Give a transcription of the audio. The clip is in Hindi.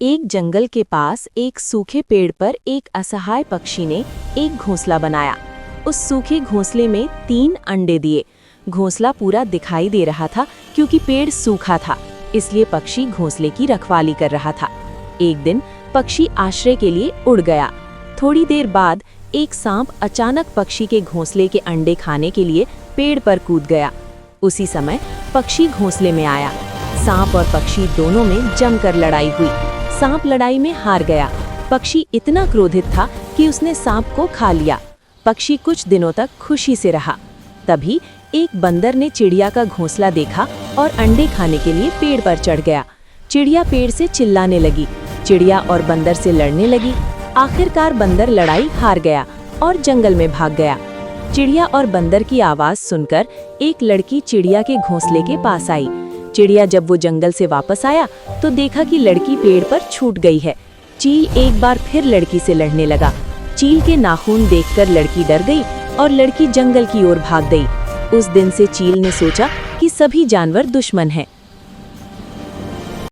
एक जंगल के पास एक सूखे पेड़ पर एक असहाय पक्षी ने एक घोंसला बनाया। उस सूखे घोंसले में 3 अंडे दिए। घोंसला पूरा दिखाई दे रहा था क्योंकि पेड़ सूखा था, इसलिए पक्षी घोंसले की रखवाली कर रहा था। एक दिन पक्षी आश्रय के लिए उड़ गया। थोड़ी देर बाद एक सांप अचानक पक्षी के घोंसले के अंडे खाने के लिए पेड़ पर कूद गया। उसी समय पक्षी घोंसले में आया। सांप और पक्षी दोनों में जमकर लड़ाई हुई। सांप लड़ाई में हार गया। पक्षी इतना क्रोधित था कि उसने सांप को खा लिया। पक्षी कुछ दिनों तक खुशी से रहा। तभी एक बंदर ने चिड़िया का घोंसला देखा और अंडे खाने के लिए पेड़ पर चढ़ गया। चिड़िया पेड़ से चिल्लाने लगी। चिड़िया और बंदर से लड़ने लगी। आखिरकार बंदर लड़ाई हार गया और जंगल में भाग गया। चिड़िया और बंदर की आवाज सुनकर एक लड़की चिड़िया के घोंसले के पास आई। चिड़िया जब वो जंगल से वापस आया तो देखा कि लड़की पेड़ पर छूट गई है। चील एक बार फिर लड़की से लड़ने लगा। चील के नाखून देखकर लड़की डर गई और लड़की जंगल की ओर भाग गई। उस दिन से चील ने सोचा कि सभी जानवर दुश्मन हैं।